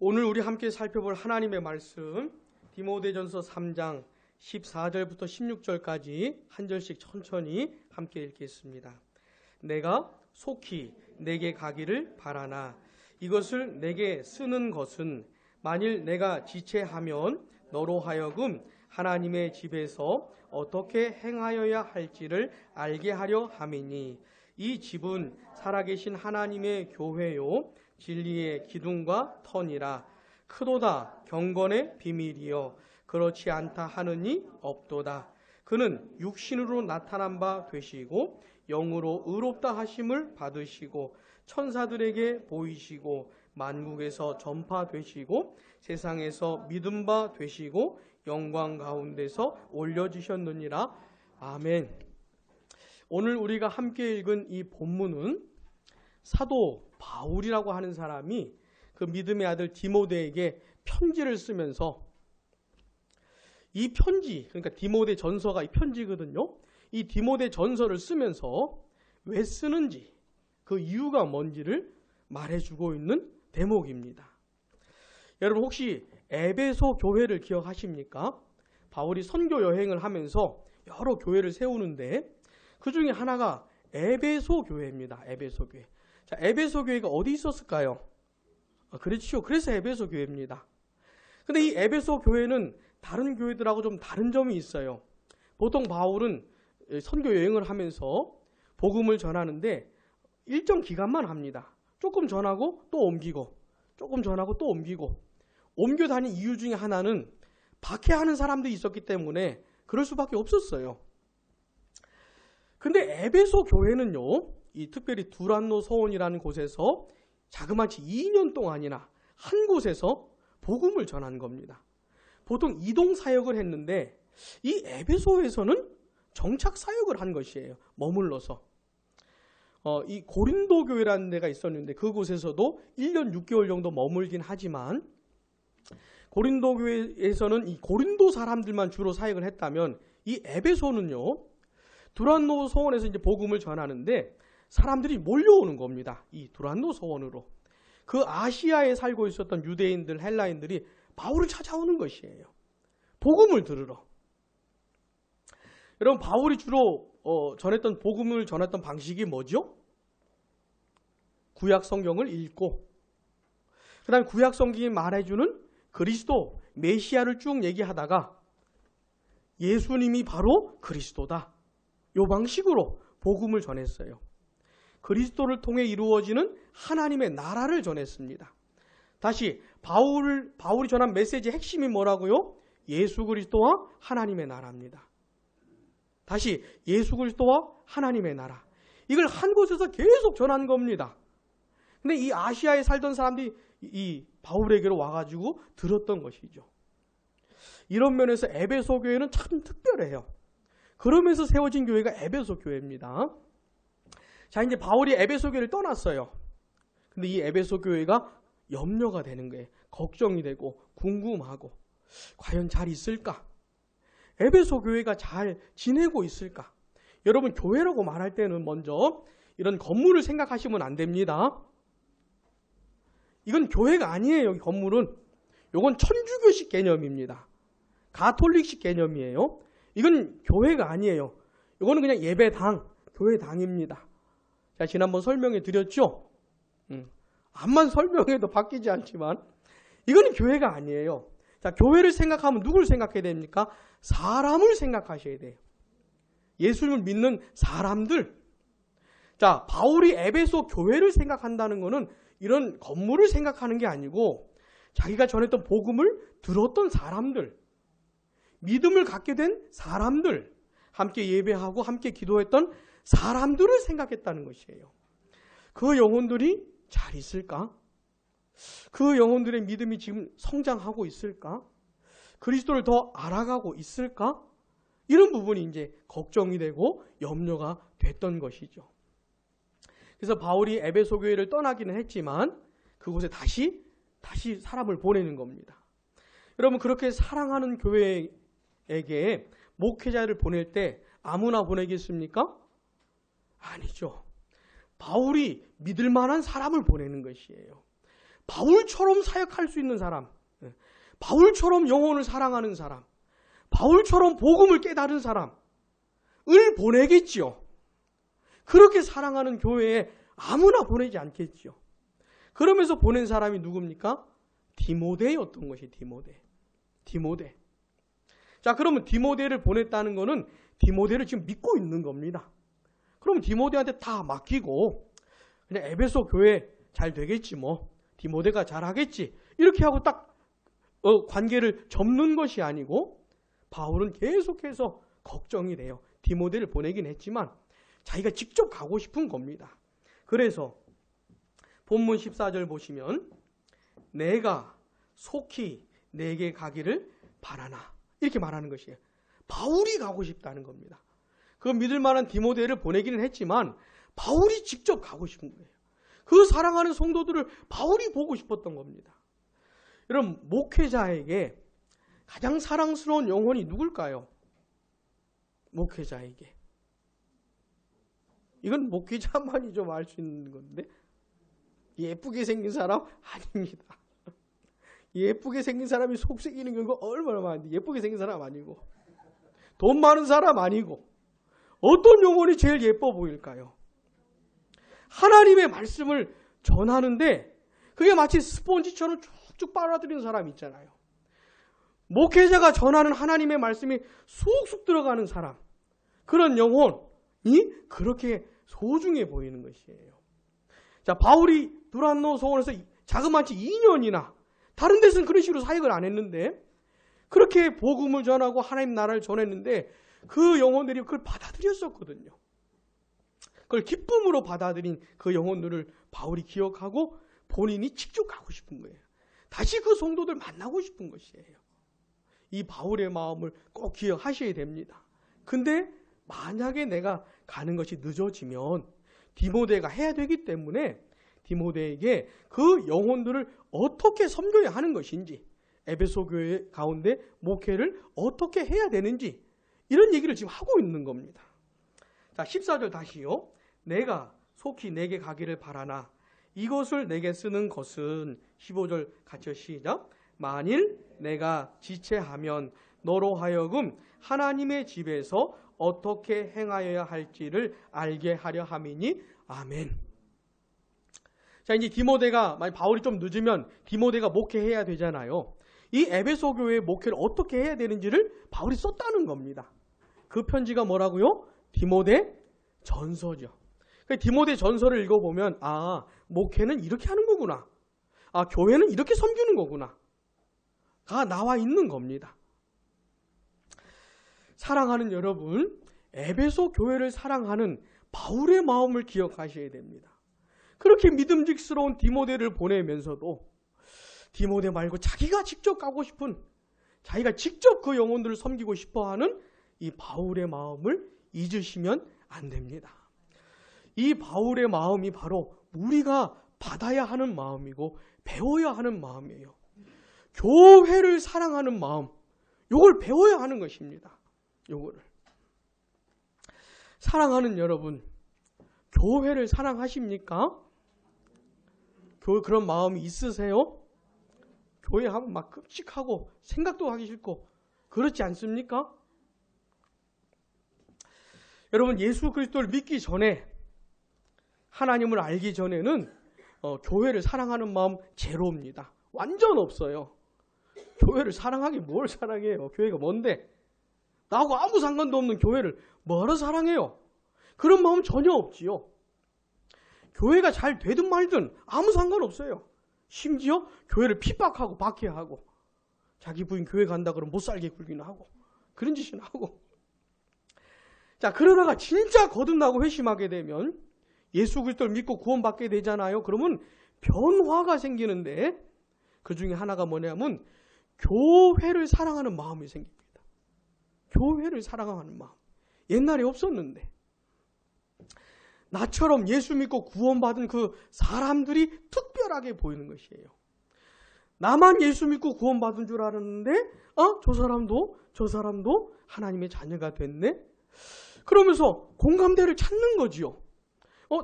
오늘 우리 함께 살펴볼 하나님의 말씀 디모데전서 3장 14절부터 16절까지 한 절씩 천천히 함께 읽겠습니다. 내가 속히 내게 가기를 바라나 이것을 내게 쓰는 것은 만일 내가 지체하면 너로 하여금 하나님의 집에서 어떻게 행하여야 할지를 알게 하려 함이니 이 집은 살아계신 하나님의 교회요 진리의 기둥과 터니라. 크도다 경건의 비밀이여 그렇지 않다 하느니 없도다. 그는 육신으로 나타난 바 되시고 영으로 의롭다 하심을 받으시고 천사들에게 보이시고 만국에서 전파되시고 세상에서 믿음 바 되시고 영광 가운데서 올려지셨느니라. 아멘. 오늘 우리가 함께 읽은 이 본문은 사도 바울이라고 하는 사람이 그 믿음의 아들 디모데에게 편지를 쓰면서 이 편지, 그러니까 디모데 전서가 이 편지거든요. 이 디모데 전서를 쓰면서 왜 쓰는지 그 이유가 뭔지를 말해주고 있는 대목입니다. 여러분 혹시 에베소 교회를 기억하십니까? 바울이 선교 여행을 하면서 여러 교회를 세우는데 그 중에 하나가 에베소 교회입니다. 에베소 교회. 자, 에베소 교회가 어디 있었을까요? 그렇죠. 그래서 에베소 교회입니다. 근데 이 에베소 교회는 다른 교회들하고 좀 다른 점이 있어요. 보통 바울은 선교 여행을 하면서 복음을 전하는데 일정 기간만 합니다. 조금 전하고 또 옮기고 조금 전하고 또 옮기고 옮겨 다닌 이유 중에 하나는 박해하는 사람들이 있었기 때문에 그럴 수밖에 없었어요. 근데 에베소 교회는요, 이 특별히 두란노 서원이라는 곳에서 자그마치 2년 동안이나 한 곳에서 복음을 전한 겁니다. 보통 이동 사역을 했는데 이 에베소에서는 정착 사역을 한 것이에요. 머물러서. 이 고린도 교회라는 데가 있었는데 그곳에서도 1년 6개월 정도 머물긴 하지만 고린도 교회에서는 이 고린도 사람들만 주로 사역을 했다면 이 에베소는요, 두란노 서원에서 이제 복음을 전하는데 사람들이 몰려오는 겁니다. 이 두란노 서원으로. 그 아시아에 살고 있었던 유대인들, 헬라인들이 바울을 찾아오는 것이에요. 복음을 들으러. 여러분 바울이 주로 전했던 복음을 전했던 방식이 뭐죠? 구약 성경을 읽고 그 다음에 구약 성경이 말해주는 그리스도, 메시아를 쭉 얘기하다가 예수님이 바로 그리스도다. 이 방식으로 복음을 전했어요. 그리스도를 통해 이루어지는 하나님의 나라를 전했습니다. 다시 바울이 전한 메시지의 핵심이 뭐라고요? 예수 그리스도와 하나님의 나라입니다. 다시 예수 그리스도와 하나님의 나라. 이걸 한 곳에서 계속 전한 겁니다. 근데 이 아시아에 살던 사람들이 이 바울에게로 와가지고 들었던 것이죠. 이런 면에서 에베소 교회는 참 특별해요. 그러면서 세워진 교회가 에베소 교회입니다. 자, 이제 바울이 에베소 교회를 떠났어요. 근데 이 에베소 교회가 염려가 되는 거예요. 걱정이 되고 궁금하고 과연 잘 있을까? 에베소 교회가 잘 지내고 있을까? 여러분 교회라고 말할 때는 먼저 이런 건물을 생각하시면 안 됩니다. 이건 교회가 아니에요. 여기 건물은. 이건 천주교식 개념입니다. 가톨릭식 개념이에요. 이건 교회가 아니에요. 이거는 그냥 예배당, 교회당입니다. 자, 지난번 설명해 드렸죠? 암만 설명해도 바뀌지 않지만 이거는 교회가 아니에요. 자, 교회를 생각하면 누구를 생각해야 됩니까? 사람을 생각하셔야 돼요. 예수님을 믿는 사람들. 자, 바울이 에베소 교회를 생각한다는 것은 이런 건물을 생각하는 게 아니고 자기가 전했던 복음을 들었던 사람들, 믿음을 갖게 된 사람들, 함께 예배하고 함께 기도했던 사람들을 생각했다는 것이에요. 그 영혼들이 잘 있을까? 그 영혼들의 믿음이 지금 성장하고 있을까? 그리스도를 더 알아가고 있을까? 이런 부분이 이제 걱정이 되고 염려가 됐던 것이죠. 그래서 바울이 에베소 교회를 떠나기는 했지만 그곳에 다시 사람을 보내는 겁니다. 여러분 그렇게 사랑하는 교회에게 목회자를 보낼 때 아무나 보내겠습니까? 아니죠. 바울이 믿을 만한 사람을 보내는 것이에요. 바울처럼 사역할 수 있는 사람, 바울처럼 영혼을 사랑하는 사람, 바울처럼 복음을 깨달은 사람을 보내겠지요. 그렇게 사랑하는 교회에 아무나 보내지 않겠지요. 그러면서 보낸 사람이 누굽니까? 디모데였던 것이 디모데. 자, 그러면 디모데를 보냈다는 것은 디모데를 지금 믿고 있는 겁니다. 그럼 디모데한테 다 맡기고 그냥 에베소 교회 잘 되겠지 뭐. 디모데가 잘 하겠지. 이렇게 하고 딱 관계를 접는 것이 아니고 바울은 계속해서 걱정이 돼요. 디모데를 보내긴 했지만 자기가 직접 가고 싶은 겁니다. 그래서 본문 14절 보시면 내가 속히 내게 가기를 바라나 이렇게 말하는 것이에요. 바울이 가고 싶다는 겁니다. 그 믿을 만한 디모데를 보내기는 했지만 바울이 직접 가고 싶은 거예요. 그 사랑하는 성도들을 바울이 보고 싶었던 겁니다. 여러분, 목회자에게 가장 사랑스러운 영혼이 누굴까요? 목회자에게. 이건 목회자만이 좀 알 수 있는 건데 예쁘게 생긴 사람 아닙니다. 예쁘게 생긴 사람이 속썩이는 경우가 얼마나 많은데 예쁘게 생긴 사람 아니고 돈 많은 사람 아니고 어떤 영혼이 제일 예뻐 보일까요? 하나님의 말씀을 전하는데 그게 마치 스폰지처럼 쭉쭉 빨아들이는 사람 있잖아요. 목회자가 전하는 하나님의 말씀이 쑥쑥 들어가는 사람, 그런 영혼이 그렇게 소중해 보이는 것이에요. 자, 바울이 두란노 소원에서 자그마치 2년이나 다른 데서는 그런 식으로 사역을 안 했는데 그렇게 복음을 전하고 하나님 나라를 전했는데 그 영혼들이 그걸 받아들였었거든요. 그걸 기쁨으로 받아들인 그 영혼들을 바울이 기억하고 본인이 직접 가고 싶은 거예요. 다시 그 성도들 만나고 싶은 것이에요. 이 바울의 마음을 꼭 기억하셔야 됩니다. 근데 만약에 내가 가는 것이 늦어지면 디모데가 해야 되기 때문에 디모데에게 그 영혼들을 어떻게 섬겨야 하는 것인지, 에베소 교회 가운데 목회를 어떻게 해야 되는지 이런 얘기를 지금 하고 있는 겁니다. 자, 14절 다시요. 내가 속히 내게 가기를 바라나 이것을 내게 쓰는 것은 15절 같이 시작. 만일 내가 지체하면 너로 하여금 하나님의 집에서 어떻게 행하여야 할지를 알게 하려 함이니 아멘. 자, 이제 디모데가 만약 바울이 좀 늦으면 디모데가 목회해야 되잖아요. 이 에베소 교회의 목회를 어떻게 해야 되는지를 바울이 썼다는 겁니다. 그 편지가 뭐라고요? 디모데 전서죠. 디모데 전서를 읽어보면 목회는 이렇게 하는 거구나. 교회는 이렇게 섬기는 거구나. 가 나와 있는 겁니다. 사랑하는 여러분, 에베소 교회를 사랑하는 바울의 마음을 기억하셔야 됩니다. 그렇게 믿음직스러운 디모데를 보내면서도 디모데 말고 자기가 직접 가고 싶은, 자기가 직접 그 영혼들을 섬기고 싶어하는 이 바울의 마음을 잊으시면 안 됩니다. 이 바울의 마음이 바로 우리가 받아야 하는 마음이고 배워야 하는 마음이에요. 교회를 사랑하는 마음, 이걸 배워야 하는 것입니다. 요거를. 사랑하는 여러분, 교회를 사랑하십니까? 그런 마음이 있으세요? 교회 하면 막 끔찍하고 생각도 하기 싫고 그렇지 않습니까? 여러분, 예수 그리스도를 믿기 전에, 하나님을 알기 전에는 교회를 사랑하는 마음 제로입니다. 완전 없어요. 교회를 사랑하기 뭘 사랑해요? 교회가 뭔데? 나하고 아무 상관도 없는 교회를 뭐하러 사랑해요? 그런 마음 전혀 없지요. 교회가 잘 되든 말든 아무 상관없어요. 심지어 교회를 핍박하고 박해하고 자기 부인 교회 간다 그러면 못 살게 굴기는 하고 그런 짓이나 하고. 자, 그러다가 진짜 거듭나고 회심하게 되면 예수 그리스도를 믿고 구원받게 되잖아요. 그러면 변화가 생기는데 그 중에 하나가 뭐냐면 교회를 사랑하는 마음이 생깁니다. 교회를 사랑하는 마음. 옛날에 없었는데 나처럼 예수 믿고 구원받은 그 사람들이 특별하게 보이는 것이에요. 나만 예수 믿고 구원받은 줄 알았는데 저 사람도 하나님의 자녀가 됐네. 그러면서 공감대를 찾는 거지요.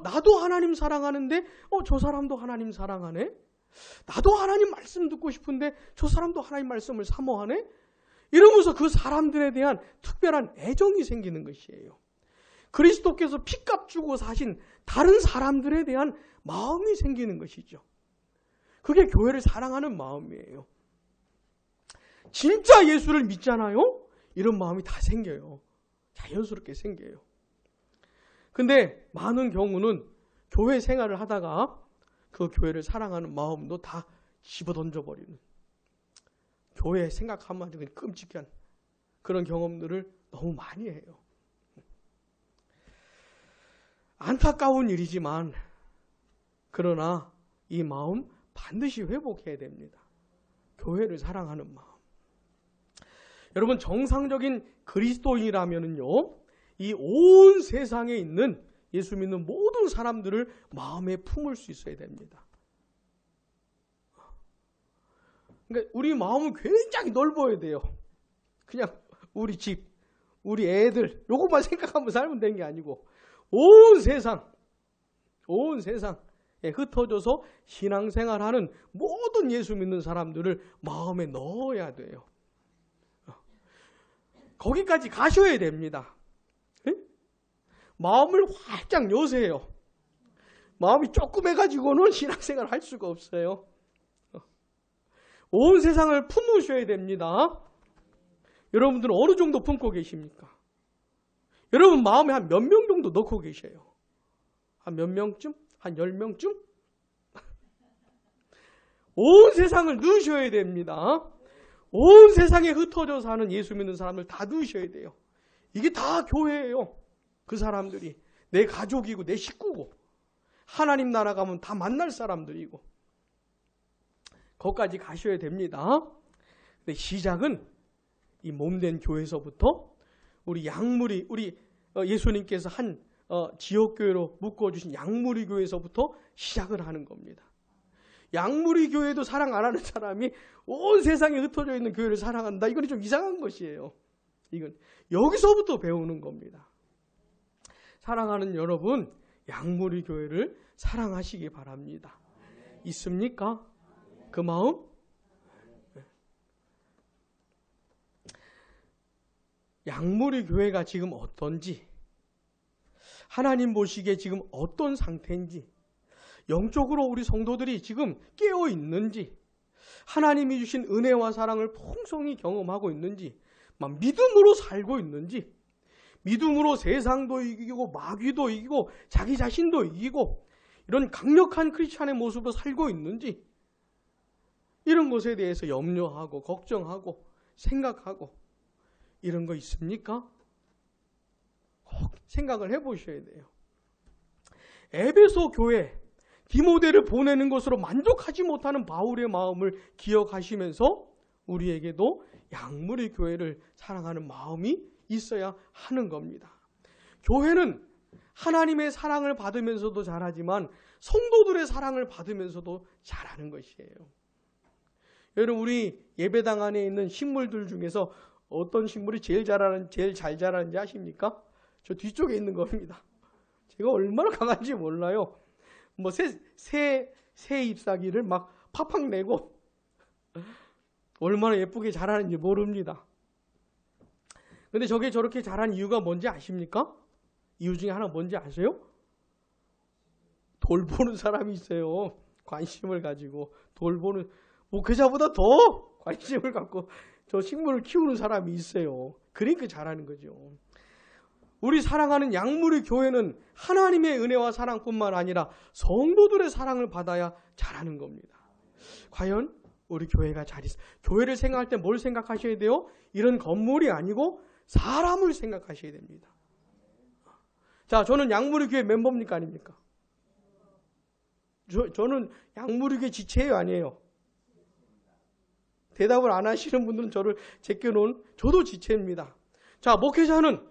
나도 하나님 사랑하는데 저 사람도 하나님 사랑하네. 나도 하나님 말씀 듣고 싶은데 저 사람도 하나님 말씀을 사모하네? 이러면서 그 사람들에 대한 특별한 애정이 생기는 것이에요. 그리스도께서 피값 주고 사신 다른 사람들에 대한 마음이 생기는 것이죠. 그게 교회를 사랑하는 마음이에요. 진짜 예수를 믿잖아요? 이런 마음이 다 생겨요. 자연스럽게 생겨요. 근데 많은 경우는 교회 생활을 하다가 그 교회를 사랑하는 마음도 다 집어던져버리는, 교회 생각하면 아주 끔찍한 그런 경험들을 너무 많이 해요. 안타까운 일이지만 그러나 이 마음 반드시 회복해야 됩니다. 교회를 사랑하는 마음. 여러분, 정상적인 그리스도인이라면요, 이 온 세상에 있는 예수 믿는 모든 사람들을 마음에 품을 수 있어야 됩니다. 그러니까 우리 마음은 굉장히 넓어야 돼요. 그냥 우리 집, 우리 애들 요것만 생각하면 살면 되는 게 아니고 온 세상에 흩어져서 신앙생활하는 모든 예수 믿는 사람들을 마음에 넣어야 돼요. 거기까지 가셔야 됩니다. 마음을 활짝 여세요. 마음이 조그매가지고는 신앙생활을 할 수가 없어요. 온 세상을 품으셔야 됩니다. 여러분들은 어느 정도 품고 계십니까? 여러분 마음에 한 몇 명 정도 넣고 계셔요? 한 몇 명쯤? 한 10명쯤? 온 세상을 넣으셔야 됩니다. 온 세상에 흩어져 사는 예수 믿는 사람을 다 넣으셔야 돼요. 이게 다 교회예요. 그 사람들이 내 가족이고 내 식구고 하나님 나라 가면 다 만날 사람들이고 거기까지 가셔야 됩니다. 근데 시작은 이 몸된 교회에서부터 우리 예수님께서 한 지역교회로 묶어주신 양무리 교회에서부터 시작을 하는 겁니다. 양무리 교회도 사랑 안 하는 사람이 온 세상에 흩어져 있는 교회를 사랑한다. 이건 좀 이상한 것이에요. 이건 여기서부터 배우는 겁니다. 사랑하는 여러분, 양무리 교회를 사랑하시기 바랍니다. 있습니까? 그 마음? 양무리 교회가 지금 어떤지, 하나님 보시기에 지금 어떤 상태인지, 영적으로 우리 성도들이 지금 깨어 있는지, 하나님이 주신 은혜와 사랑을 풍성히 경험하고 있는지, 막 믿음으로 살고 있는지, 믿음으로 세상도 이기고 마귀도 이기고 자기 자신도 이기고 이런 강력한 크리스찬의 모습으로 살고 있는지, 이런 것에 대해서 염려하고 걱정하고 생각하고 이런 거 있습니까? 꼭 생각을 해보셔야 돼요. 에베소 교회 디모데를 보내는 것으로 만족하지 못하는 바울의 마음을 기억하시면서 우리에게도 양무리 교회를 사랑하는 마음이 있어야 하는 겁니다. 교회는 하나님의 사랑을 받으면서도 잘하지만 성도들의 사랑을 받으면서도 잘하는 것이에요. 여러분, 우리 예배당 안에 있는 식물들 중에서 어떤 식물이 제일 잘 자라는지 아십니까? 저 뒤쪽에 있는 겁니다. 제가 얼마나 강한지 몰라요. 뭐 새 잎사귀를 막 팍팍 내고 얼마나 예쁘게 자라는지 모릅니다. 근데 저게 저렇게 자란 이유가 뭔지 아십니까? 이유 중에 하나 뭔지 아세요? 돌보는 사람이 있어요. 관심을 가지고 돌보는, 목회자보다 더 관심을 갖고 저 식물을 키우는 사람이 있어요. 그러니까 자라는 거죠. 우리 사랑하는 양무리 교회는 하나님의 은혜와 사랑뿐만 아니라 성도들의 사랑을 받아야 자라는 겁니다. 과연 우리 교회가 잘 있어요. 교회를 생각할 때 뭘 생각하셔야 돼요? 이런 건물이 아니고 사람을 생각하셔야 됩니다. 자, 저는 양무리 교회 멤버입니까 아닙니까? 저는 양무리 교회 지체예요 아니에요? 대답을 안 하시는 분들은 저를 제껴놓은, 저도 지체입니다. 자, 목회자는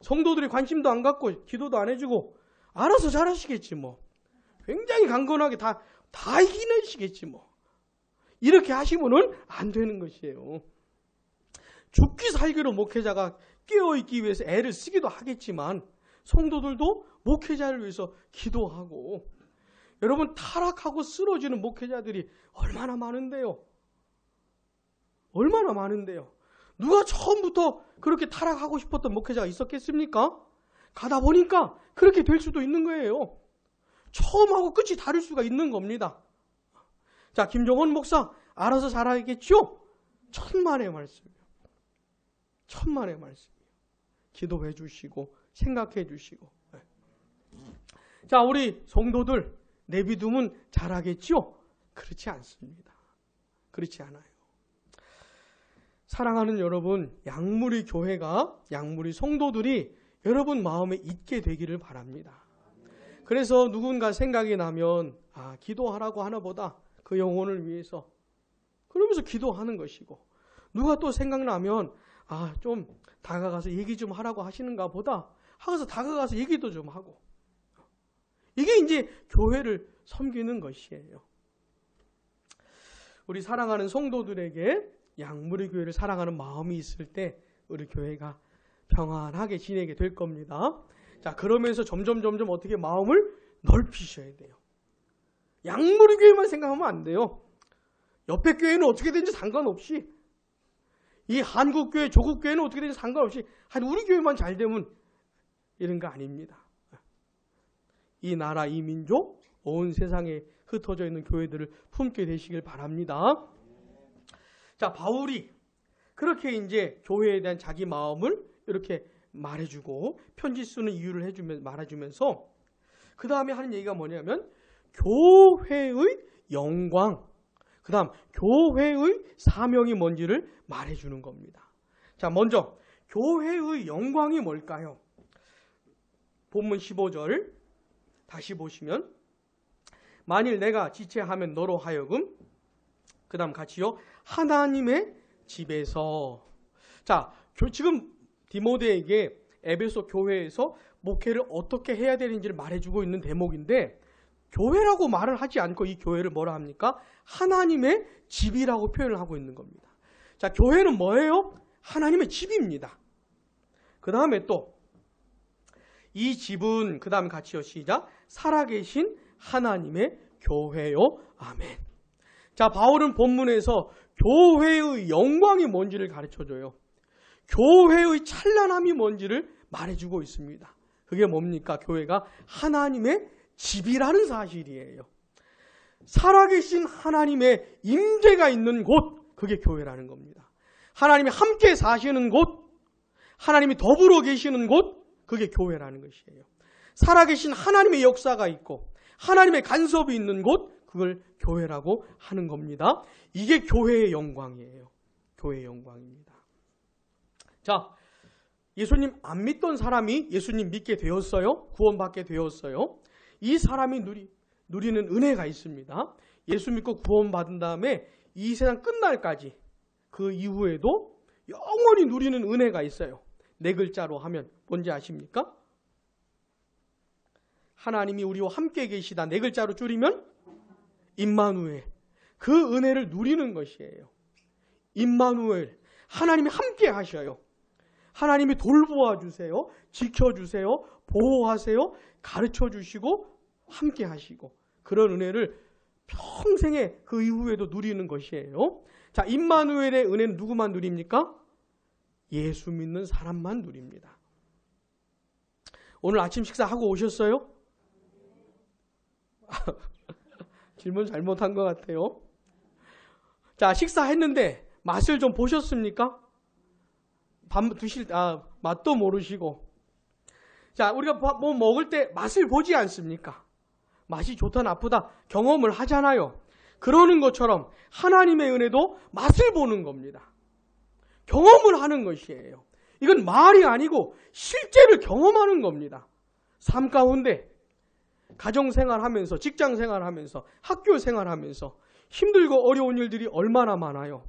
성도들이 관심도 안 갖고 기도도 안 해주고 알아서 잘하시겠지 뭐. 굉장히 강건하게 다 이기시겠지 뭐. 이렇게 하시면은 안 되는 것이에요. 죽기 살기로 목회자가 깨어있기 위해서 애를 쓰기도 하겠지만 성도들도 목회자를 위해서 기도하고, 여러분, 타락하고 쓰러지는 목회자들이 얼마나 많은데요. 얼마나 많은데요. 누가 처음부터 그렇게 타락하고 싶었던 목회자가 있었겠습니까? 가다 보니까 그렇게 될 수도 있는 거예요. 처음하고 끝이 다를 수가 있는 겁니다. 자, 김종원 목사 알아서 잘하겠죠? 천만의 말씀이에요. 천만의 말씀이에요. 기도해 주시고 생각해 주시고. 자, 우리 성도들 내 믿음은 잘하겠죠? 그렇지 않습니다. 그렇지 않아요. 사랑하는 여러분, 양무리 교회가, 양무리 성도들이 여러분 마음에 있게 되기를 바랍니다. 그래서 누군가 생각이 나면 기도하라고 하나 보다 그 영혼을 위해서 그러면서 기도하는 것이고, 누가 또 생각나면 좀 다가가서 얘기 좀 하라고 하시는가 보다 하고서 다가가서 얘기도 좀 하고, 이게 이제 교회를 섬기는 것이에요. 우리 사랑하는 성도들에게 양무리 교회를 사랑하는 마음이 있을 때 우리 교회가 평안하게 지내게 될 겁니다. 자, 그러면서 점점 어떻게 마음을 넓히셔야 돼요. 양무리 교회만 생각하면 안 돼요. 옆에 교회는 어떻게 되는지 상관없이, 이 한국 교회, 조국 교회는 어떻게 되는지 상관없이 우리 교회만 잘 되면 이런 거 아닙니다. 이 나라, 이 민족, 온 세상에 흩어져 있는 교회들을 품게 되시길 바랍니다. 자, 바울이 그렇게 이제 교회에 대한 자기 마음을 이렇게 말해주고 편지 쓰는 이유를 말해주면서 그 다음에 하는 얘기가 뭐냐면 교회의 영광, 그 다음 교회의 사명이 뭔지를 말해주는 겁니다. 자, 먼저 교회의 영광이 뭘까요? 본문 15절 다시 보시면, 만일 내가 지체하면 너로 하여금, 그 다음 같이요, 하나님의 집에서. 자, 지금 디모데에게 에베소 교회에서 목회를 어떻게 해야 되는지를 말해주고 있는 대목인데, 교회라고 말을 하지 않고 이 교회를 뭐라 합니까? 하나님의 집이라고 표현을 하고 있는 겁니다. 자, 교회는 뭐예요? 하나님의 집입니다. 그 다음에 또 이 집은, 그 다음 같이요, 시작, 살아계신 하나님의 교회요. 아멘. 자, 바울은 본문에서 교회의 영광이 뭔지를 가르쳐줘요. 교회의 찬란함이 뭔지를 말해주고 있습니다. 그게 뭡니까? 교회가 하나님의 집이라는 사실이에요. 살아계신 하나님의 임재가 있는 곳, 그게 교회라는 겁니다. 하나님이 함께 사시는 곳, 하나님이 더불어 계시는 곳, 그게 교회라는 것이에요. 살아계신 하나님의 역사가 있고 하나님의 간섭이 있는 곳, 그걸 교회라고 하는 겁니다. 이게 교회의 영광이에요. 교회의 영광입니다. 자, 예수님 안 믿던 사람이 예수님 믿게 되었어요. 구원받게 되었어요. 이 사람이 누리는 은혜가 있습니다. 예수 믿고 구원받은 다음에 이 세상 끝날까지, 그 이후에도 영원히 누리는 은혜가 있어요. 네 글자로 하면 뭔지 아십니까? 하나님이 우리와 함께 계시다. 네 글자로 줄이면 임마누엘. 그 은혜를 누리는 것이에요. 임마누엘. 하나님이 함께 하셔요. 하나님이 돌보아 주세요. 지켜주세요. 보호하세요. 가르쳐 주시고 함께 하시고, 그런 은혜를 평생에 그 이후에도 누리는 것이에요. 자, 임마누엘의 은혜는 누구만 누립니까? 예수 믿는 사람만 누립니다. 오늘 아침 식사하고 오셨어요? 질문 잘못한 것 같아요. 자, 식사했는데 맛을 좀 보셨습니까? 맛도 모르시고. 자, 우리가 뭐 먹을 때 맛을 보지 않습니까? 맛이 좋다 나쁘다 경험을 하잖아요. 그러는 것처럼 하나님의 은혜도 맛을 보는 겁니다. 경험을 하는 것이에요. 이건 말이 아니고 실제를 경험하는 겁니다. 삶 가운데 가정생활하면서, 직장생활하면서, 학교생활하면서 힘들고 어려운 일들이 얼마나 많아요.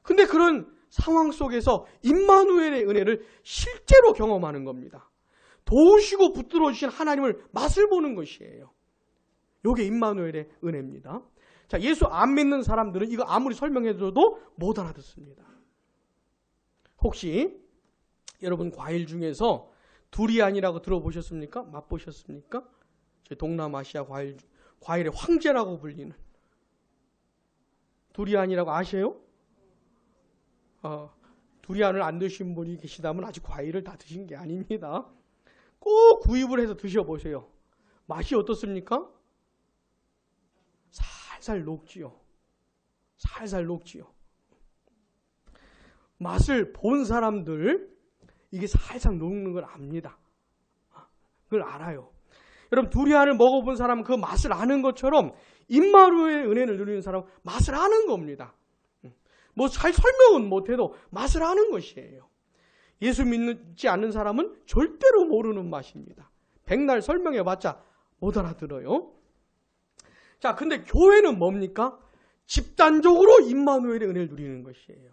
근데 그런 상황 속에서 임마누엘의 은혜를 실제로 경험하는 겁니다. 도우시고 붙들어 주신 하나님을 맛을 보는 것이에요. 이게 임마누엘의 은혜입니다. 자, 예수 안 믿는 사람들은 이거 아무리 설명해줘도 못 알아듣습니다. 혹시 여러분 과일 중에서 두리안이라고 들어보셨습니까? 맛보셨습니까? 저희 동남아시아 과일 과일의 황제라고 불리는 두리안이라고 아세요? 두리안을 안 드신 분이 계시다면 아직 과일을 다 드신 게 아닙니다. 꼭 구입을 해서 드셔보세요. 맛이 어떻습니까? 살살 녹지요. 살살 녹지요. 맛을 본 사람들 이게 살살 녹는 걸 압니다. 그걸 알아요. 여러분 두리안을 먹어본 사람은 그 맛을 아는 것처럼 임마누엘의 은혜를 누리는 사람은 맛을 아는 겁니다. 뭐 잘 설명은 못해도 맛을 아는 것이에요. 예수 믿지 않는 사람은 절대로 모르는 맛입니다. 백날 설명해봤자 못 알아들어요. 자, 근데 교회는 뭡니까? 집단적으로 임마누엘의 은혜를 누리는 것이에요.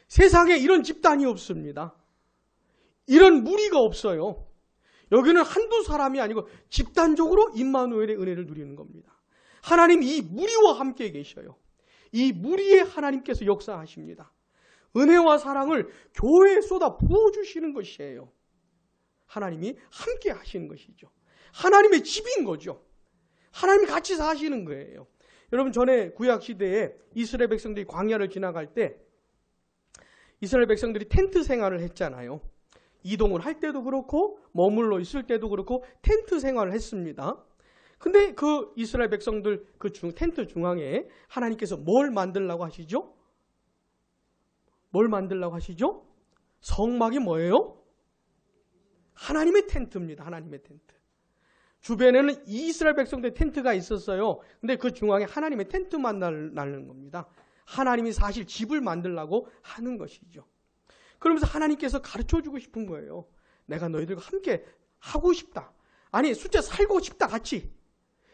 세상에 이런 집단이 없습니다. 이런 무리가 없어요. 여기는 한두 사람이 아니고 집단적으로 임마누엘의 은혜를 누리는 겁니다. 하나님 이 무리와 함께 계셔요. 이 무리에 하나님께서 역사하십니다. 은혜와 사랑을 교회에 쏟아 부어주시는 것이에요. 하나님이 함께 하시는 것이죠. 하나님의 집인 거죠. 하나님이 같이 사시는 거예요. 여러분 전에 구약시대에 이스라엘 백성들이 광야를 지나갈 때 이스라엘 백성들이 텐트 생활을 했잖아요. 이동을 할 때도 그렇고 머물러 있을 때도 그렇고 텐트 생활을 했습니다. 근데 그 이스라엘 백성들 그 텐트 중앙에 하나님께서 뭘 만들라고 하시죠? 뭘 만들라고 하시죠? 성막이 뭐예요? 하나님의 텐트입니다. 하나님의 텐트. 주변에는 이스라엘 백성들의 텐트가 있었어요. 근데 그 중앙에 하나님의 텐트만 날는 겁니다. 하나님이 사실 집을 만들라고 하는 것이죠. 그러면서 하나님께서 가르쳐주고 싶은 거예요. 내가 너희들과 함께 하고 싶다. 아니 숫자 살고 싶다 같이.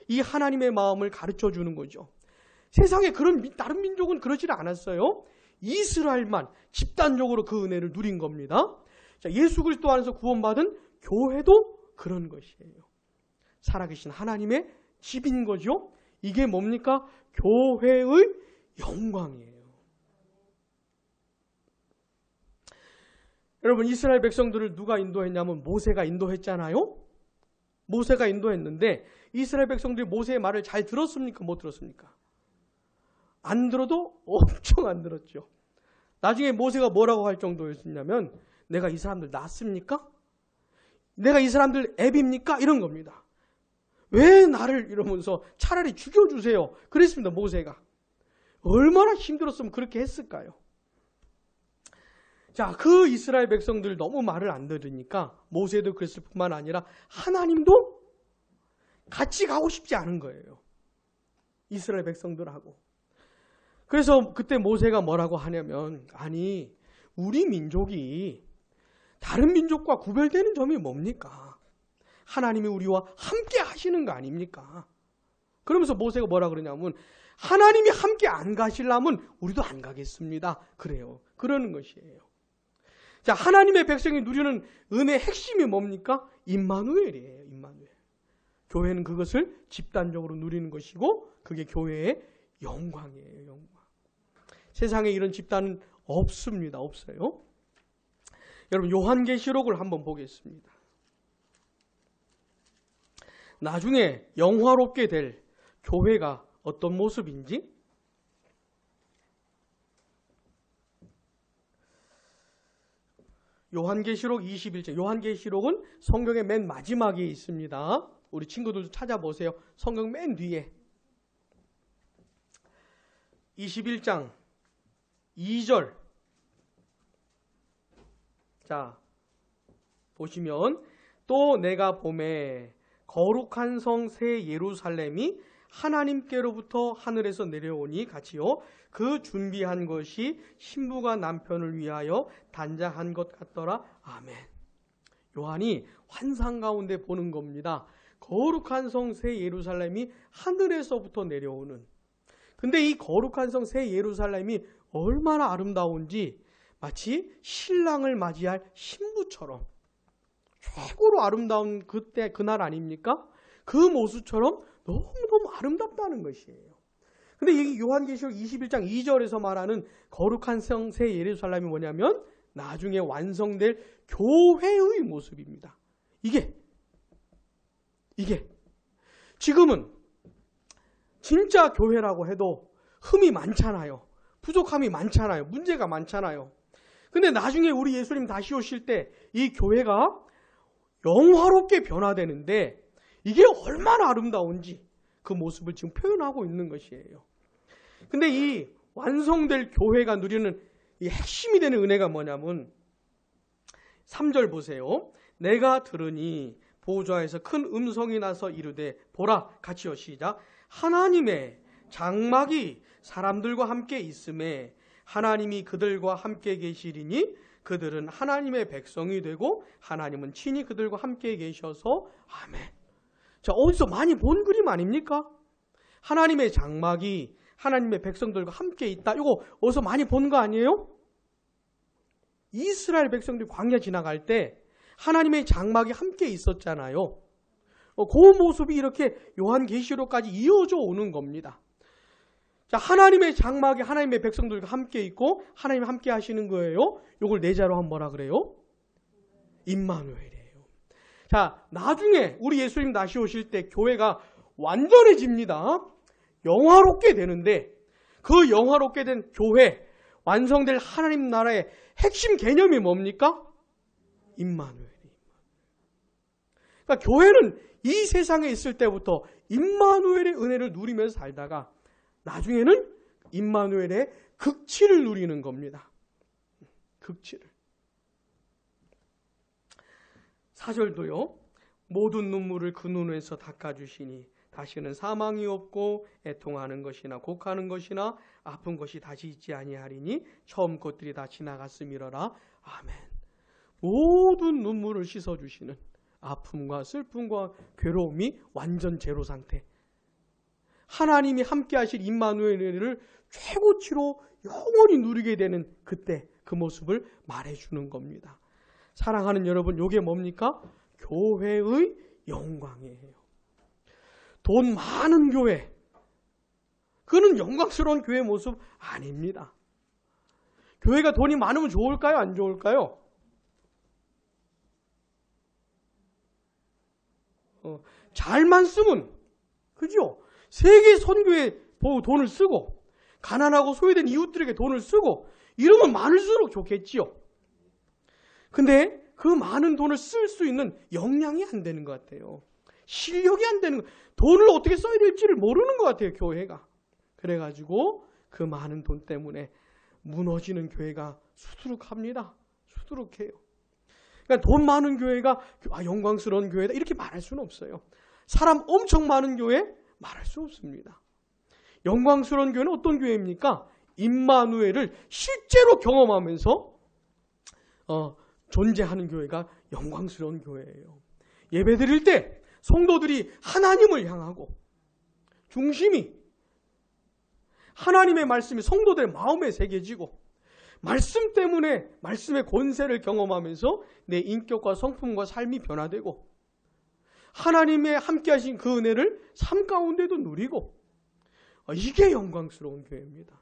이 하나님의 마음을 가르쳐주는 거죠. 세상에 그런 다른 민족은 그러지 않았어요. 이스라엘만 집단적으로 그 은혜를 누린 겁니다. 자, 예수 그리스도 안에서 구원받은 교회도 그런 것이에요. 살아계신 하나님의 집인 거죠. 이게 뭡니까? 교회의 영광이에요. 여러분 이스라엘 백성들을 누가 인도했냐면 모세가 인도했잖아요. 모세가 인도했는데 이스라엘 백성들이 모세의 말을 잘 들었습니까? 못 들었습니까? 안 들어도 엄청 안 들었죠. 나중에 모세가 뭐라고 할 정도였냐면 내가 이 사람들 낫습니까? 내가 이 사람들 애비입니까? 이런 겁니다. 왜 나를 이러면서 차라리 죽여주세요. 그랬습니다. 모세가. 얼마나 힘들었으면 그렇게 했을까요? 자, 그 이스라엘 백성들 너무 말을 안 들으니까 모세도 그랬을 뿐만 아니라 하나님도 같이 가고 싶지 않은 거예요. 이스라엘 백성들하고. 그래서 그때 모세가 뭐라고 하냐면 아니 우리 민족이 다른 민족과 구별되는 점이 뭡니까? 하나님이 우리와 함께 하시는 거 아닙니까? 그러면서 모세가 뭐라 그러냐면 하나님이 함께 안 가시려면 우리도 안 가겠습니다. 그래요. 그러는 것이에요. 자, 하나님의 백성이 누리는 은혜의 핵심이 뭡니까? 임마누엘이에요. 임마누엘. 교회는 그것을 집단적으로 누리는 것이고 그게 교회의 영광이에요. 영광. 세상에 이런 집단은 없습니다. 없어요. 여러분 요한계시록을 한번 보겠습니다. 나중에 영화롭게 될 교회가 어떤 모습인지 요한계시록 21장. 요한계시록은 성경의 맨 마지막에 있습니다. 우리 친구들도 찾아보세요. 성경 맨 뒤에 21장 2절. 자, 보시면 또 내가 보매 거룩한 성 새 예루살렘이 하나님께로부터 하늘에서 내려오니 같이요. 그 준비한 것이 신부가 남편을 위하여 단장한 것 같더라. 아멘. 요한이 환상 가운데 보는 겁니다. 거룩한 성 새 예루살렘이 하늘에서부터 내려오는. 근데 이 거룩한 성 새 예루살렘이 얼마나 아름다운지 마치 신랑을 맞이할 신부처럼 최고로 아름다운 그때 그날 아닙니까? 그 모습처럼 너무너무 아름답다는 것이에요. 근데 이 요한계시록 21장 2절에서 말하는 거룩한 성 새 예루살렘이 뭐냐면 나중에 완성될 교회의 모습입니다. 이게 지금은 진짜 교회라고 해도 흠이 많잖아요. 부족함이 많잖아요. 문제가 많잖아요. 근데 나중에 우리 예수님 다시 오실 때 이 교회가 영화롭게 변화되는데 이게 얼마나 아름다운지 그 모습을 지금 표현하고 있는 것이에요. 근데 이 완성될 교회가 누리는 이 핵심이 되는 은혜가 뭐냐면 3절 보세요. 내가 들으니 보좌에서 큰 음성이 나서 이르되 보라, 같이요, 시작. 하나님의 장막이 사람들과 함께 있음에 하나님이 그들과 함께 계시리니 그들은 하나님의 백성이 되고 하나님은 친히 그들과 함께 계셔서 아멘. 자, 어디서 많이 본 그림 아닙니까? 하나님의 장막이 하나님의 백성들과 함께 있다. 이거 어디서 많이 본 거 아니에요? 이스라엘 백성들이 광야 지나갈 때 하나님의 장막이 함께 있었잖아요. 그 모습이 이렇게 요한계시록까지 이어져 오는 겁니다. 자, 하나님의 장막이 하나님의 백성들과 함께 있고 하나님 함께 하시는 거예요. 이걸 내자로 하면 뭐라 그래요? 임마누엘이에요. 자, 나중에 우리 예수님 다시 오실 때 교회가 완전해집니다. 영화롭게 되는데 그 영화롭게 된 교회, 완성될 하나님 나라의 핵심 개념이 뭡니까? 임마누엘이. 그러니까 교회는 이 세상에 있을 때부터 임마누엘의 은혜를 누리면서 살다가 나중에는 임마누엘의 극치를 누리는 겁니다. 극치를. 4절도요. 모든 눈물을 그 눈에서 닦아주시니 다시는 사망이 없고 애통하는 것이나 곡하는 것이나 아픈 것이 다시 있지 아니하리니 처음 것들이 다 지나갔음이러라. 아멘. 모든 눈물을 씻어주시는 아픔과 슬픔과 괴로움이 완전 제로 상태. 하나님이 함께 하실 임마누엘을 최고치로 영원히 누리게 되는 그때 그 모습을 말해주는 겁니다. 사랑하는 여러분, 이게 뭡니까? 교회의 영광이에요. 돈 많은 교회, 그는 영광스러운 교회의 모습 아닙니다. 교회가 돈이 많으면 좋을까요? 안 좋을까요? 잘만 쓰면, 그죠? 세계 선교에 돈을 쓰고 가난하고 소외된 이웃들에게 돈을 쓰고 이러면 많을수록 좋겠지요. 근데 그 많은 돈을 쓸 수 있는 역량이 안 되는 것 같아요. 실력이 안 되는 것 같아요. 돈을 어떻게 써야 될지를 모르는 것 같아요, 교회가. 그래가지고 그 많은 돈 때문에 무너지는 교회가 수두룩합니다. 수두룩해요. 그러니까 돈 많은 교회가 영광스러운 교회다 이렇게 말할 수는 없어요. 사람 엄청 많은 교회 말할 수 없습니다. 영광스러운 교회는 어떤 교회입니까? 임마누엘을 실제로 경험하면서 존재하는 교회가 영광스러운 교회예요. 예배 드릴 때 성도들이 하나님을 향하고 중심이 하나님의 말씀이 성도들의 마음에 새겨지고 말씀 때문에 말씀의 권세를 경험하면서 내 인격과 성품과 삶이 변화되고 하나님의 함께 하신 그 은혜를 삶 가운데도 누리고 이게 영광스러운 교회입니다.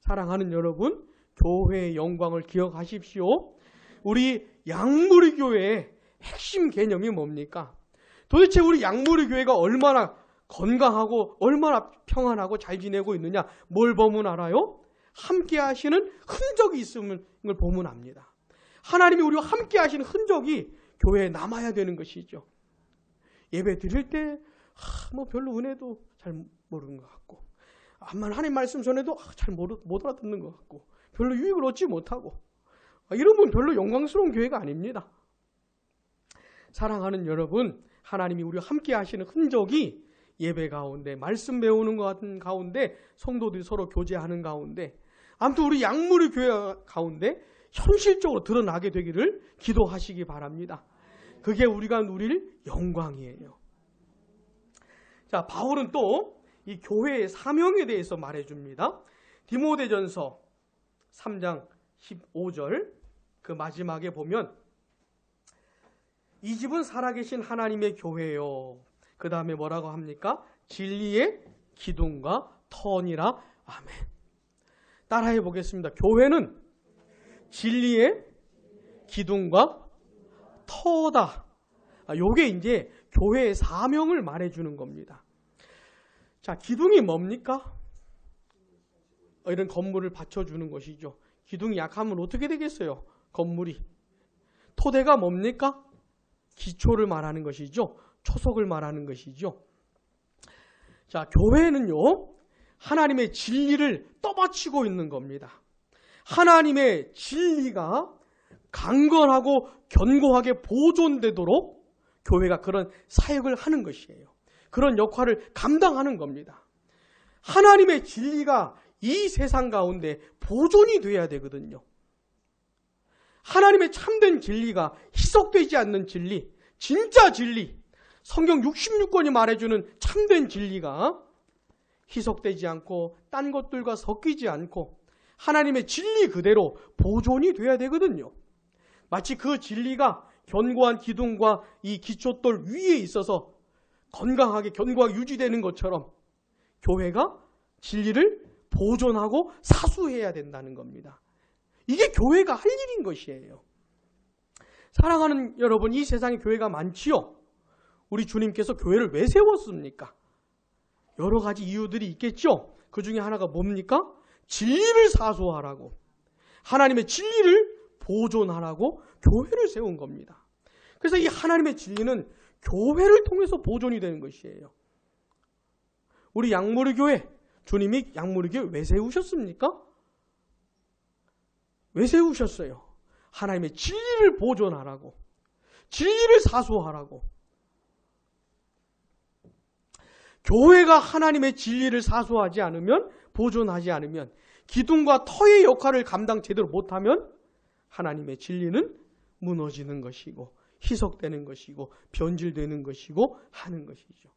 사랑하는 여러분, 교회의 영광을 기억하십시오. 우리 양무리 교회의 핵심 개념이 뭡니까? 도대체 우리 양무리 교회가 얼마나 건강하고 얼마나 평안하고 잘 지내고 있느냐 뭘 보면 알아요? 함께 하시는 흔적이 있음을 보면 압니다. 하나님이 우리와 함께 하시는 흔적이 교회에 남아야 되는 것이죠. 예배 드릴 때 뭐 별로 은혜도 잘 모르는 것 같고 하나님 말씀 전에도 잘 못 알아듣는 것 같고 별로 유익을 얻지 못하고 이런 분 별로 영광스러운 교회가 아닙니다. 사랑하는 여러분, 하나님이 우리와 함께 하시는 흔적이 예배 가운데 말씀 배우는 것 같은 가운데 성도들이 서로 교제하는 가운데 아무튼 우리 양무리 교회 가운데 현실적으로 드러나게 되기를 기도하시기 바랍니다. 그게 우리가 누릴 영광이에요. 자, 바울은 또 이 교회의 사명에 대해서 말해줍니다. 디모데전서 3장 15절 그 마지막에 보면 이 집은 살아계신 하나님의 교회요. 그 다음에 뭐라고 합니까? 진리의 기둥과 터니라. 아멘. 따라해 보겠습니다. 교회는 진리의 기둥과 터다. 요게 이제 교회의 사명을 말해주는 겁니다. 자, 기둥이 뭡니까? 이런 건물을 받쳐주는 것이죠. 기둥이 약하면 어떻게 되겠어요? 건물이. 토대가 뭡니까? 기초를 말하는 것이죠. 초석을 말하는 것이죠. 자, 교회는요, 하나님의 진리를 떠받치고 있는 겁니다. 하나님의 진리가 강건하고 견고하게 보존되도록 교회가 그런 사역을 하는 것이에요. 그런 역할을 감당하는 겁니다. 하나님의 진리가 이 세상 가운데 보존이 돼야 되거든요. 하나님의 참된 진리가 희석되지 않는 진리, 진짜 진리, 성경 66권이 말해주는 참된 진리가 희석되지 않고 딴 것들과 섞이지 않고 하나님의 진리 그대로 보존이 돼야 되거든요. 마치 그 진리가 견고한 기둥과 이 기초돌 위에 있어서 건강하게 견고하게 유지되는 것처럼 교회가 진리를 보존하고 사수해야 된다는 겁니다. 이게 교회가 할 일인 것이에요. 사랑하는 여러분, 이 세상에 교회가 많지요. 우리 주님께서 교회를 왜 세웠습니까? 여러 가지 이유들이 있겠죠. 그 중에 하나가 뭡니까? 진리를 사수하라고, 하나님의 진리를 보존하라고 교회를 세운 겁니다. 그래서 이 하나님의 진리는 교회를 통해서 보존이 되는 것이에요. 우리 양모르교회, 주님이 양모르교회 왜 세우셨습니까? 왜 세우셨어요? 하나님의 진리를 보존하라고, 진리를 사수하라고. 교회가 하나님의 진리를 사수하지 않으면, 보존하지 않으면, 기둥과 터의 역할을 감당 제대로 못하면 하나님의 진리는 무너지는 것이고 희석되는 것이고 변질되는 것이고 하는 것이죠.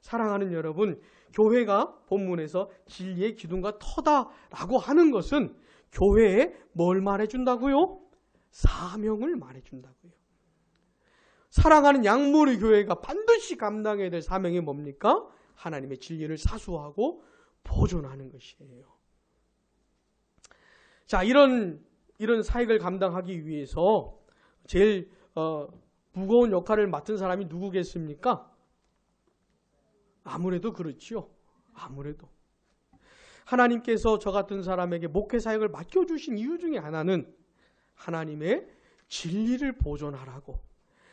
사랑하는 여러분, 교회가 본문에서 진리의 기둥과 터다라고 하는 것은 교회에 뭘 말해준다고요? 사명을 말해준다고요. 사랑하는 양모리 교회가 반드시 감당해야 될 사명이 뭡니까? 하나님의 진리를 사수하고 보존하는 것이에요. 자, 이런 사역을 감당하기 위해서 제일 무거운 역할을 맡은 사람이 누구겠습니까? 아무래도 그렇지요. 아무래도. 하나님께서 저 같은 사람에게 목회 사역을 맡겨주신 이유 중에 하나는 하나님의 진리를 보존하라고,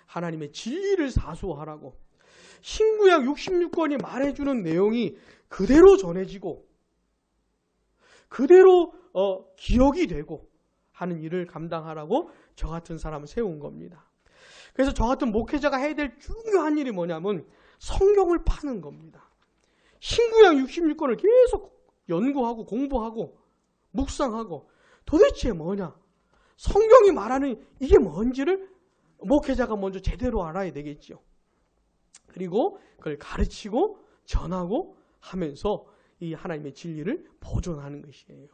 하나님의 진리를 사수하라고, 신구약 66권이 말해주는 내용이 그대로 전해지고 그대로 기억이 되고 하는 일을 감당하라고 저 같은 사람을 세운 겁니다. 그래서 저 같은 목회자가 해야 될 중요한 일이 뭐냐면 성경을 파는 겁니다. 신구약 66권을 계속 연구하고 공부하고 묵상하고 도대체 뭐냐, 성경이 말하는 이게 뭔지를 목회자가 먼저 제대로 알아야 되겠죠. 그리고 그걸 가르치고 전하고 하면서 이 하나님의 진리를 보존하는 것이에요.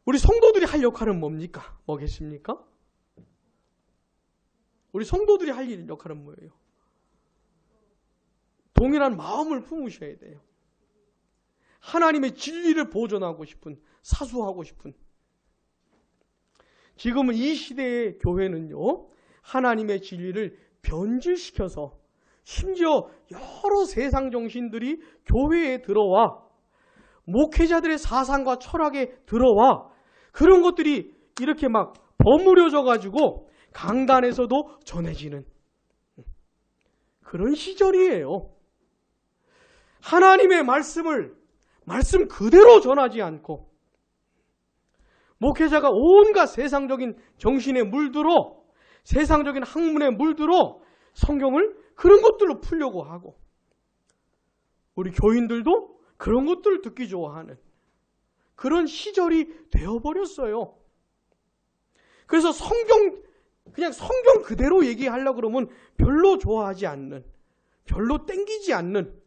우리 성도들이 할 역할은 뭡니까? 뭐겠습니까? 우리 성도들이 할 역할은 뭐예요? 동일한 마음을 품으셔야 돼요. 하나님의 진리를 보존하고 싶은, 사수하고 싶은. 지금은 이 시대의 교회는요, 하나님의 진리를 변질시켜서 심지어 여러 세상 정신들이 교회에 들어와 목회자들의 사상과 철학에 들어와 그런 것들이 이렇게 막 버무려져 가지고 강단에서도 전해지는 그런 시절이에요. 하나님의 말씀 그대로 전하지 않고 목회자가 온갖 세상적인 정신에 물들어, 세상적인 학문에 물들어 성경을 그런 것들로 풀려고 하고, 우리 교인들도 그런 것들을 듣기 좋아하는 그런 시절이 되어버렸어요. 그래서 그냥 성경 그대로 얘기하려고 그러면 별로 좋아하지 않는, 별로 땡기지 않는,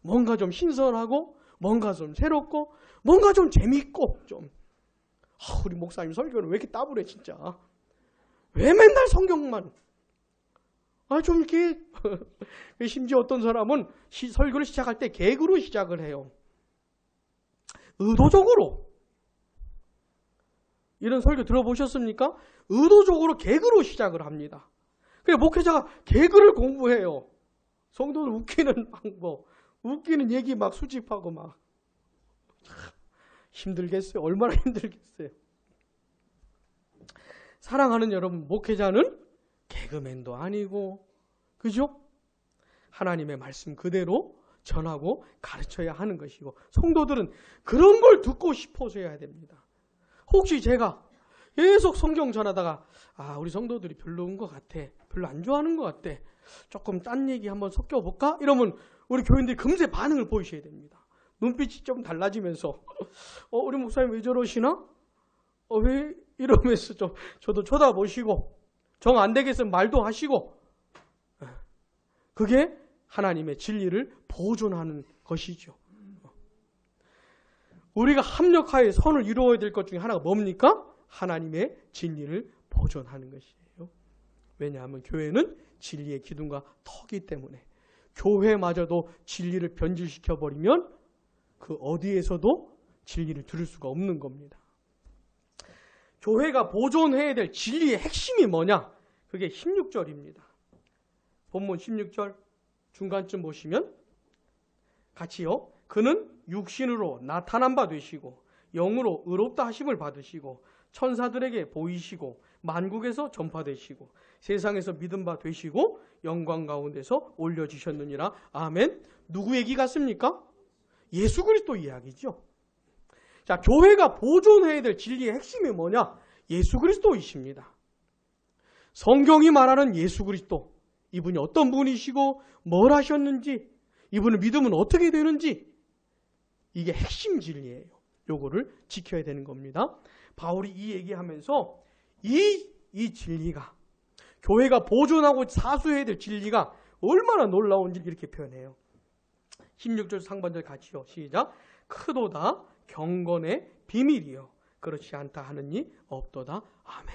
뭔가 좀 신선하고 뭔가 좀 새롭고 뭔가 좀 재밌고 좀, 우리 목사님 설교는 왜 이렇게 따분해 진짜. 왜 맨날 성경만. 좀 이렇게 심지어 어떤 사람은 설교를 시작할 때 개그로 시작을 해요. 의도적으로. 이런 설교 들어보셨습니까? 의도적으로 개그로 시작을 합니다. 그래서 목회자가 개그를 공부해요. 성도들 웃기는 방법, 웃기는 얘기 막 수집하고 막 힘들겠어요. 얼마나 힘들겠어요. 사랑하는 여러분, 목회자는 개그맨도 아니고, 그죠? 하나님의 말씀 그대로 전하고 가르쳐야 하는 것이고, 성도들은 그런 걸 듣고 싶어서 해야 됩니다. 혹시 제가 계속 성경 전하다가 우리 성도들이 별로인 것 같아, 별로 안 좋아하는 것 같아, 조금 딴 얘기 한번 섞여볼까? 이러면 우리 교인들이 금세 반응을 보이셔야 됩니다. 눈빛이 좀 달라지면서 우리 목사님 왜 저러시나? 왜 이러면서 좀 저도 쳐다보시고, 정 안 되겠으면 말도 하시고, 그게 하나님의 진리를 보존하는 것이죠. 우리가 합력하여 선을 이루어야 될 것 중에 하나가 뭡니까? 하나님의 진리를 보존하는 것이에요. 왜냐하면 교회는 진리의 기둥과 터기 때문에, 교회마저도 진리를 변질시켜버리면 그 어디에서도 진리를 들을 수가 없는 겁니다. 교회가 보존해야 될 진리의 핵심이 뭐냐? 그게 16절입니다. 본문 16절 중간쯤 보시면 같이요. 그는 육신으로 나타난 바 되시고 영으로 의롭다 하심을 받으시고 천사들에게 보이시고 만국에서 전파되시고 세상에서 믿음 바 되시고 영광 가운데서 올려지셨느니라. 아멘. 누구 얘기 같습니까? 예수 그리스도 이야기죠. 자, 교회가 보존해야 될 진리의 핵심이 뭐냐? 예수 그리스도이십니다. 성경이 말하는 예수 그리스도, 이분이 어떤 분이시고 뭘 하셨는지, 이분을 믿으면 어떻게 되는지, 이게 핵심 진리예요. 요거를 지켜야 되는 겁니다. 바울이 이 얘기하면서 이 진리가, 교회가 보존하고 사수해야 될 진리가 얼마나 놀라운지 이렇게 표현해요. 16절 상반절 같이요. 시작. 크도다 경건의 비밀이요 그렇지 않다 하느니 없도다. 아멘.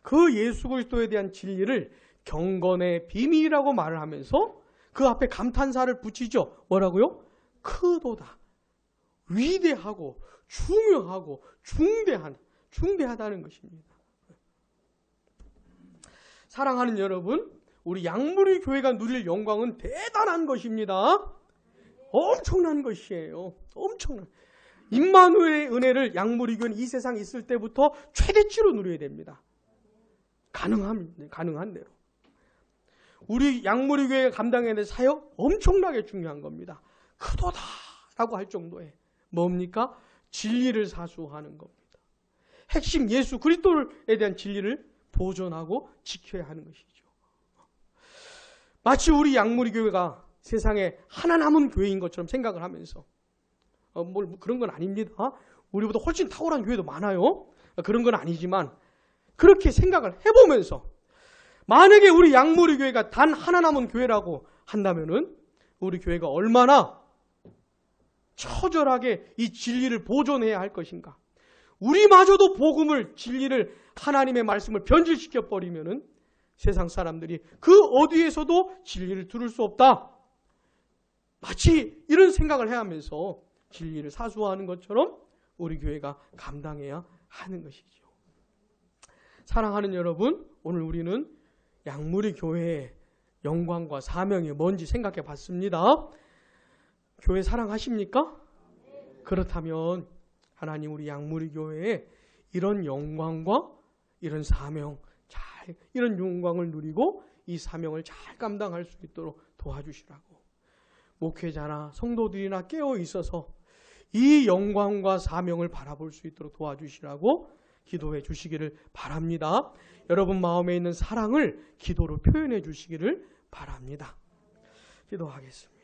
그 예수 그리스도에 대한 진리를 경건의 비밀이라고 말을 하면서 그 앞에 감탄사를 붙이죠. 뭐라고요? 크도다. 위대하고 중요하고 중대하다는 것입니다. 사랑하는 여러분, 우리 양무리 교회가 누릴 영광은 대단한 것입니다. 엄청난 것이에요. 엄청난. 임마누엘의 은혜를 양무리 교회는 이 세상에 있을 때부터 최대치로 누려야 됩니다. 가능한 대로. 우리 양무리 교회가 감당해야 될 사역 엄청나게 중요한 겁니다. 크도다라고 할 정도에 뭡니까? 진리를 사수하는 겁니다. 핵심 예수 그리스도에 대한 진리를 보존하고 지켜야 하는 것이죠. 마치 우리 양무리 교회가 세상에 하나 남은 교회인 것처럼 생각을 하면서 그런 건 아닙니다. 우리보다 훨씬 탁월한 교회도 많아요. 그런 건 아니지만 그렇게 생각을 해보면서 만약에 우리 양무리 교회가 단 하나 남은 교회라고 한다면은 우리 교회가 얼마나 처절하게 이 진리를 보존해야 할 것인가. 우리마저도 복음을, 진리를, 하나님의 말씀을 변질시켜 버리면은 세상 사람들이 그 어디에서도 진리를 들을 수 없다. 마치 이런 생각을 해야 하면서 진리를 사수하는 것처럼 우리 교회가 감당해야 하는 것이죠. 사랑하는 여러분, 오늘 우리는 양무리 교회의 영광과 사명이 뭔지 생각해 봤습니다. 교회 사랑하십니까? 그렇다면 하나님 우리 양무리 교회에 이런 영광과 이런 사명, 이런 영광을 누리고 이 사명을 잘 감당할 수 있도록 도와주시라고, 목회자나 성도들이나 깨어 있어서 이 영광과 사명을 바라볼 수 있도록 도와주시라고 기도해 주시기를 바랍니다. 여러분 마음에 있는 사랑을 기도로 표현해 주시기를 바랍니다. 기도하겠습니다.